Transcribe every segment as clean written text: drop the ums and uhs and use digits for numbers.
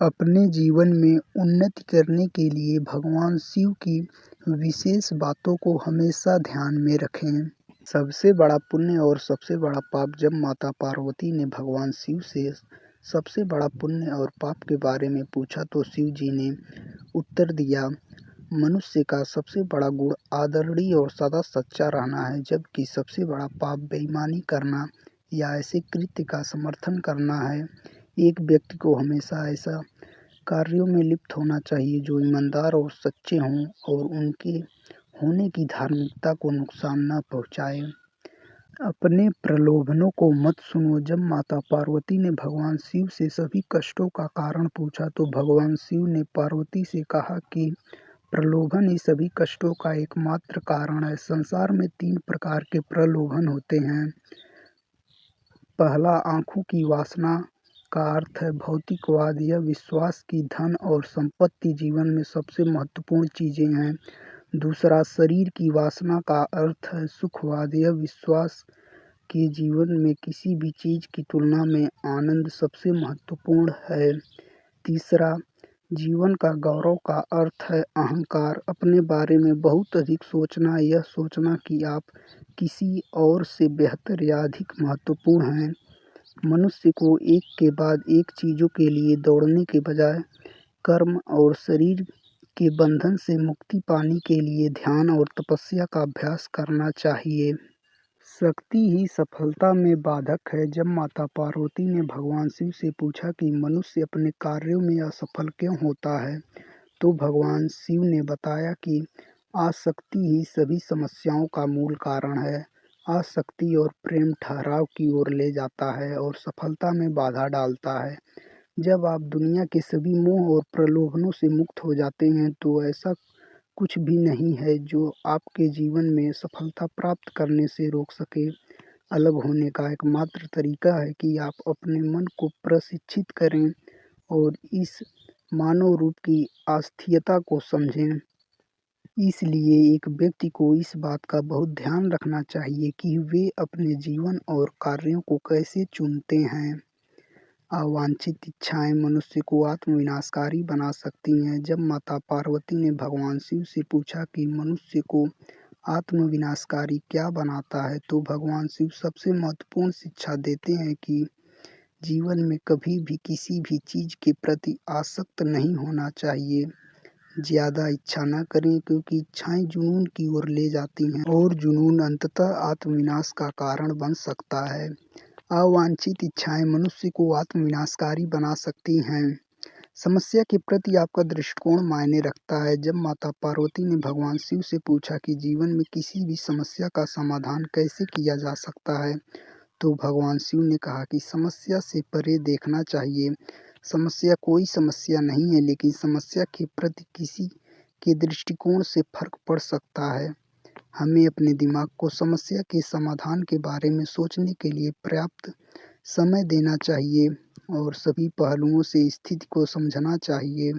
अपने जीवन में उन्नति करने के लिए भगवान शिव की विशेष बातों को हमेशा ध्यान में रखें। सबसे बड़ा पुण्य और सबसे बड़ा पाप। जब माता पार्वती ने भगवान शिव से सबसे बड़ा पुण्य और पाप के बारे में पूछा तो शिव जी ने उत्तर दिया, मनुष्य का सबसे बड़ा गुण आदरणीय और सदा सच्चा रहना है, जबकि सबसे बड़ा पाप बेईमानी करना या ऐसे कृत्य का समर्थन करना है। एक व्यक्ति को हमेशा ऐसा कार्यों में लिप्त होना चाहिए जो ईमानदार और सच्चे हों और उनके होने की धार्मिकता को नुकसान न पहुँचाए। अपने प्रलोभनों को मत सुनो। जब माता पार्वती ने भगवान शिव से सभी कष्टों का कारण पूछा तो भगवान शिव ने पार्वती से कहा कि प्रलोभन ही सभी कष्टों का एकमात्र कारण है। संसार में 3 प्रकार के प्रलोभन होते हैं। पहला, आंखों की वासना का अर्थ है भौतिकवाद। यह विश्वास की धन और संपत्ति जीवन में सबसे महत्वपूर्ण चीजें हैं। दूसरा, शरीर की वासना का अर्थ है सुखवाद। यह विश्वास के जीवन में किसी भी चीज की तुलना में आनंद सबसे महत्वपूर्ण है। तीसरा, जीवन का गौरव का अर्थ है अहंकार। अपने बारे में बहुत अधिक सोचना, यह सोचना कि आप किसी और से बेहतर या अधिक महत्वपूर्ण हैं। मनुष्य को एक के बाद एक चीजों के लिए दौड़ने के बजाय कर्म और शरीर के बंधन से मुक्ति पाने के लिए ध्यान और तपस्या का अभ्यास करना चाहिए। शक्ति ही सफलता में बाधक है। जब माता पार्वती ने भगवान शिव से पूछा कि मनुष्य अपने कार्यों में असफल क्यों होता है, तो भगवान शिव ने बताया कि आसक्ति ही सभी समस्याओं का मूल कारण है। आसक्ति और प्रेम ठहराव की ओर ले जाता है और सफलता में बाधा डालता है। जब आप दुनिया के सभी मोह और प्रलोभनों से मुक्त हो जाते हैं तो ऐसा कुछ भी नहीं है जो आपके जीवन में सफलता प्राप्त करने से रोक सके। अलग होने का एकमात्र तरीका है कि आप अपने मन को प्रशिक्षित करें और इस मानव रूप की अस्थायीता को समझें। इसलिए एक व्यक्ति को इस बात का बहुत ध्यान रखना चाहिए कि वे अपने जीवन और कार्यों को कैसे चुनते हैं। अवांछित इच्छाएं मनुष्य को आत्मविनाशकारी बना सकती हैं। जब माता पार्वती ने भगवान शिव से पूछा कि मनुष्य को आत्मविनाशकारी क्या बनाता है, तो भगवान शिव सबसे महत्वपूर्ण शिक्षा देते हैं कि जीवन में कभी भी किसी भी चीज के प्रति आसक्त नहीं होना चाहिए। ज्यादा इच्छा न करें क्योंकि इच्छाएं जुनून की ओर ले जाती हैं और जुनून अंततः आत्मविनाश का कारण बन सकता है। अवांछित इच्छाएं मनुष्य को आत्मविनाशकारी बना सकती हैं। समस्या के प्रति आपका दृष्टिकोण मायने रखता है। जब माता पार्वती ने भगवान शिव से पूछा कि जीवन में किसी भी समस्या का समाधान कैसे किया जा सकता है, तो भगवान शिव ने कहा कि समस्या से परे देखना चाहिए। समस्या कोई समस्या नहीं है, लेकिन समस्या के प्रति किसी के दृष्टिकोण से फर्क पड़ सकता है। हमें अपने दिमाग को समस्या के समाधान के बारे में सोचने के लिए पर्याप्त समय देना चाहिए और सभी पहलुओं से स्थिति को समझना चाहिए।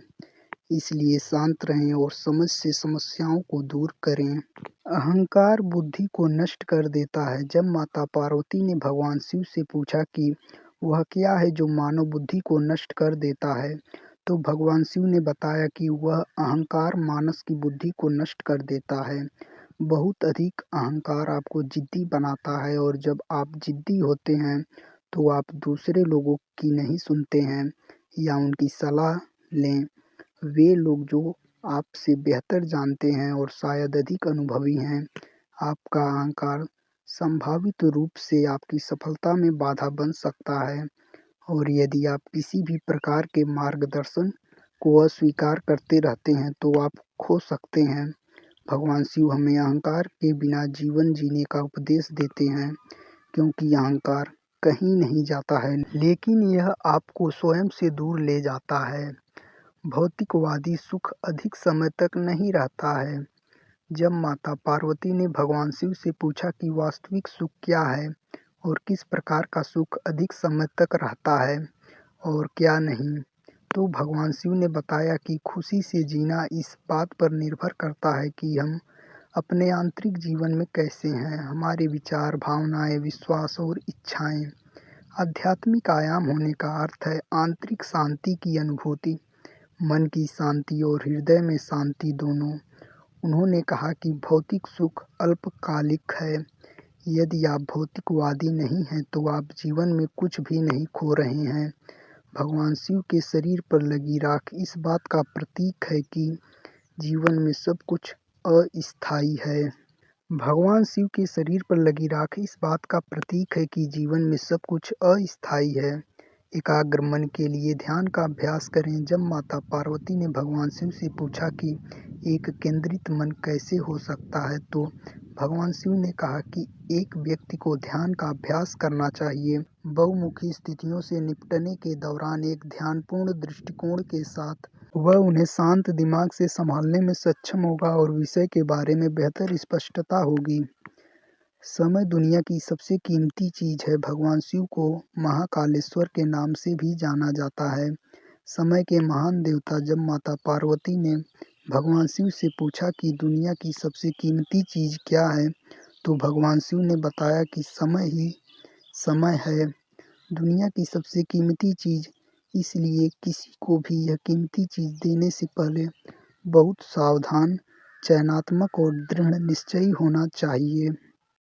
इसलिए शांत रहें और समझ से समस्याओं को दूर करें। अहंकार बुद्धि को नष्ट कर देता है। जब माता पार्वती ने भगवान शिव से पूछा कि वह क्या है जो मानव बुद्धि को नष्ट कर देता है, तो भगवान शिव ने बताया कि वह अहंकार मानस की बुद्धि को नष्ट कर देता है। बहुत अधिक अहंकार आपको जिद्दी बनाता है और जब आप जिद्दी होते हैं तो आप दूसरे लोगों की नहीं सुनते हैं या उनकी सलाह लें। वे लोग जो आपसे बेहतर जानते हैं और शायद अधिक अनुभवी हैं। आपका अहंकार संभावित रूप से आपकी सफलता में बाधा बन सकता है और यदि आप किसी भी प्रकार के मार्गदर्शन को अस्वीकार करते रहते हैं तो आप खो सकते हैं। भगवान शिव हमें अहंकार के बिना जीवन जीने का उपदेश देते हैं, क्योंकि अहंकार कहीं नहीं जाता है, लेकिन यह आपको स्वयं से दूर ले जाता है। भौतिकवादी सुख अधिक समय तक नहीं रहता है। जब माता पार्वती ने भगवान शिव से पूछा कि वास्तविक सुख क्या है और किस प्रकार का सुख अधिक समय तक रहता है और क्या नहीं, तो भगवान शिव ने बताया कि खुशी से जीना इस बात पर निर्भर करता है कि हम अपने आंतरिक जीवन में कैसे हैं। हमारे विचार, भावनाएं, विश्वास और इच्छाएं आध्यात्मिक आयाम होने का अर्थ है आंतरिक शांति की अनुभूति, मन की शांति और हृदय में शांति दोनों। उन्होंने कहा कि भौतिक सुख अल्पकालिक है। यदि आप भौतिकवादी नहीं हैं तो आप जीवन में कुछ भी नहीं खो रहे हैं। भगवान शिव के शरीर पर लगी राख इस बात का प्रतीक है कि जीवन में सब कुछ अस्थायी है। भगवान शिव के शरीर पर लगी राख इस बात का प्रतीक है कि जीवन में सब कुछ अस्थायी है। एकाग्र मन के लिए ध्यान का अभ्यास करें। जब माता पार्वती ने भगवान शिव से पूछा कि एक केंद्रित मन कैसे हो सकता है, तो भगवान शिव ने कहा कि एक व्यक्ति को ध्यान का अभ्यास करना चाहिए। बहुमुखी स्थितियों से निपटने के दौरान एक ध्यानपूर्ण दृष्टिकोण के साथ वह उन्हें शांत दिमाग से संभालने में सक्षम होगा और विषय के बारे में बेहतर स्पष्टता होगी। समय दुनिया की सबसे कीमती चीज है। भगवान शिव को महाकालेश्वर के नाम से भी जाना जाता है, समय के महान देवता। जब माता पार्वती ने भगवान शिव से पूछा कि दुनिया की सबसे कीमती चीज क्या है, तो भगवान शिव ने बताया कि समय ही समय है, दुनिया की सबसे कीमती चीज। इसलिए किसी को भी यह कीमती चीज देने से पहले बहुत सावधान, चयनात्मक और दृढ़ निश्चयी होना चाहिए।